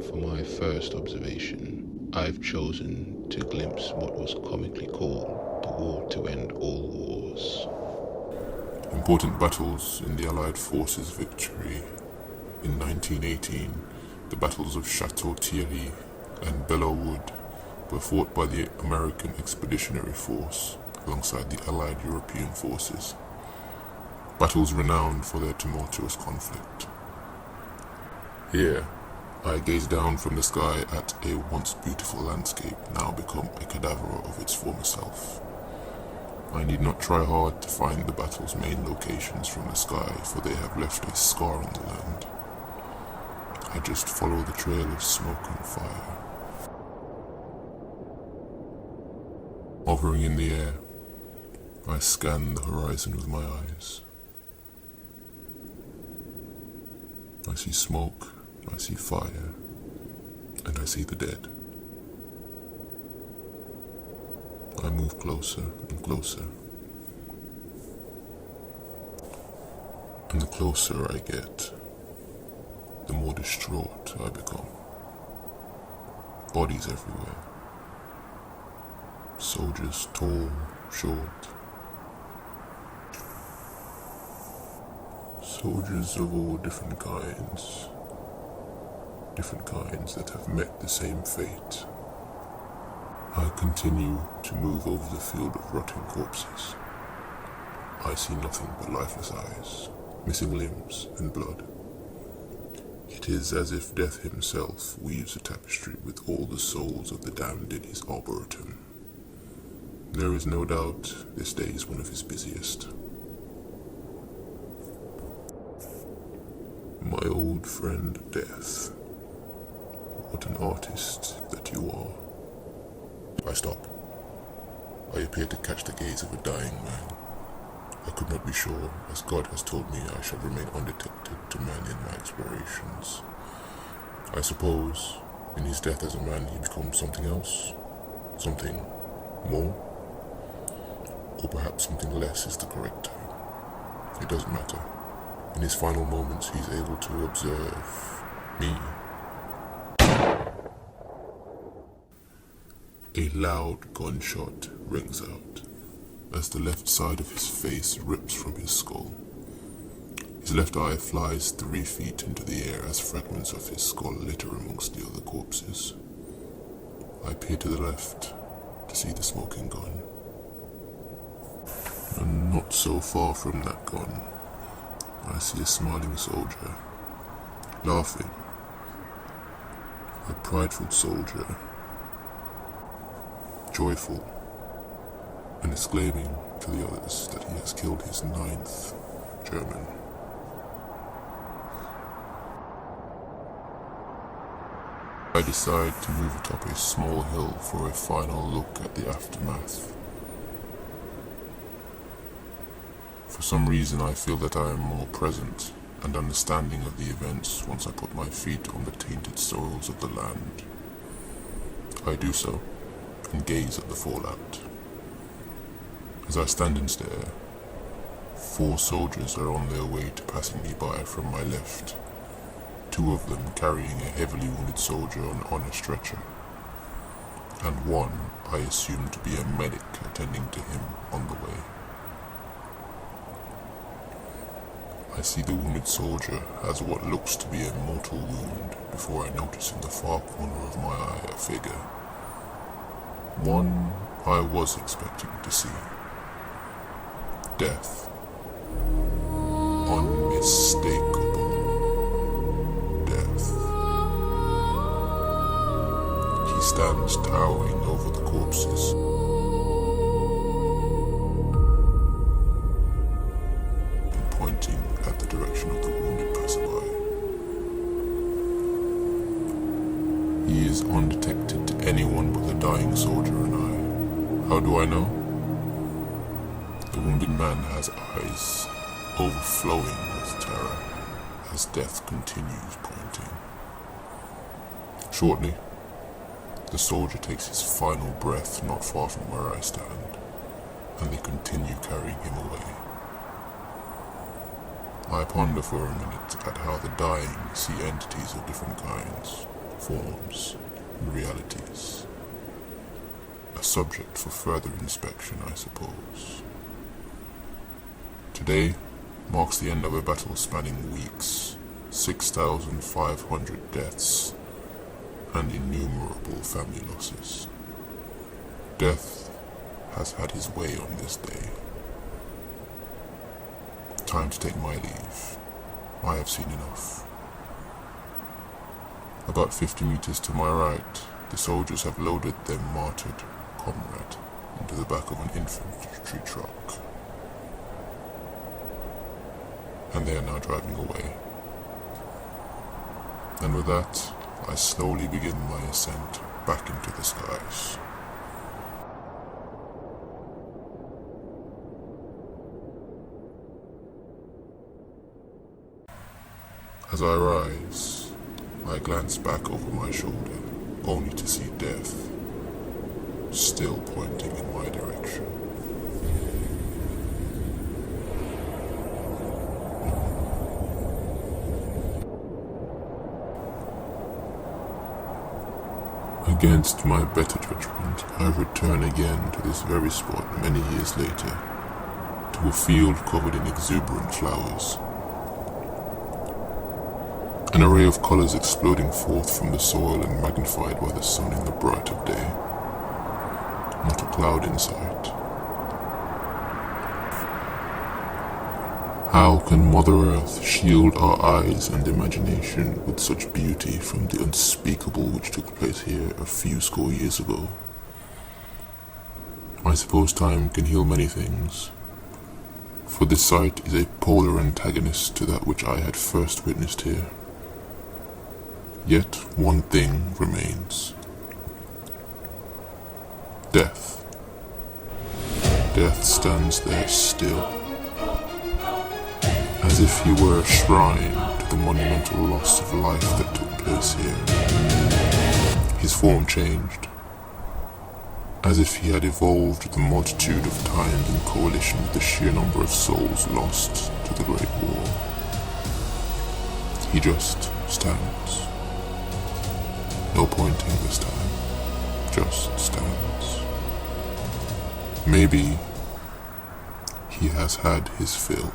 For my first observation, I've chosen to glimpse what was comically called the war to end all wars. Important battles in the Allied forces' victory. In 1918, the battles of Château-Thierry and Belleau Wood were fought by the American Expeditionary Force alongside the Allied European forces. Battles renowned for their tumultuous conflict. Here, I gaze down from the sky at a once beautiful landscape now become a cadaver of its former self. I need not try hard to find the battle's main locations from the sky, for they have left a scar on the land. I just follow the trail of smoke and fire. Hovering in the air, I scan the horizon with my eyes. I see smoke, I see fire, and I see the dead. I move closer and closer. And the closer I get, the more distraught I become. Bodies everywhere. Soldiers, tall, short. Soldiers of all different kinds that have met the same fate. I continue to move over the field of rotting corpses. I see nothing but lifeless eyes, missing limbs and blood. It is as if death himself weaves a tapestry with all the souls of the damned in his arboretum. There is no doubt this day is one of his busiest. My old friend Death, what an artist that you are. I stop. I appear to catch the gaze of a dying man. I could not be sure, as God has told me I shall remain undetected to man in my explorations. I suppose, in his death as a man, he becomes something else, something more, or perhaps something less is the correct term. It doesn't matter. In his final moments, he's able to observe me. A loud gunshot rings out as the left side of his face rips from his skull. His left eye flies 3 feet into the air as fragments of his skull litter amongst the other corpses. I peer to the left to see the smoking gun. And not so far from that gun, I see a smiling soldier, laughing. A prideful soldier, joyful, and exclaiming to the others that he has killed his 9th German. I decide to move atop a small hill for a final look at the aftermath. For some reason I feel that I am more present and understanding of the events once I put my feet on the tainted soils of the land. I do so and gaze at the fallout. As I stand and stare, 4 soldiers are on their way to passing me by from my left, 2 of them carrying a heavily wounded soldier on a stretcher, and 1 I assume to be a medic attending to him on the way. I see the wounded soldier has what looks to be a mortal wound before I notice in the far corner of my eye a figure. One I was expecting to see. Death. Unmistakable death. He stands towering over the corpses. And pointing at the direction of the wounded passerby. He is undetected to anyone but the dying soldier and I. How do I know? The wounded man has eyes overflowing with terror as death continues pointing. Shortly, the soldier takes his final breath not far from where I stand, and they continue carrying him away. I ponder for a minute at how the dying see entities of different kinds, forms, and realities. A subject for further inspection, I suppose. Today marks the end of a battle spanning weeks, 6,500 deaths, and innumerable family losses. Death has had his way on this day. Time to take my leave. I have seen enough. About 50 meters to my right, the soldiers have loaded their martyred comrade into the back of an infantry truck, and they are now driving away. And with that, I slowly begin my ascent back into the skies. As I rise, I glance back over my shoulder, only to see death still pointing in my direction. Against my better judgment, I return again to this very spot many years later, to a field covered in exuberant flowers. An array of colors exploding forth from the soil and magnified by the sun in the bright of day. Not a cloud in sight. How can Mother Earth shield our eyes and imagination with such beauty from the unspeakable which took place here a few score years ago? I suppose time can heal many things, for this sight is a polar antagonist to that which I had first witnessed here. Yet one thing remains. Death. Death stands there still, as if he were a shrine to the monumental loss of life that took place here. His form changed, as if he had evolved with the multitude of times in coalition with the sheer number of souls lost to the Great War. He just stands. No pointing this time, just stands. Maybe he has had his fill.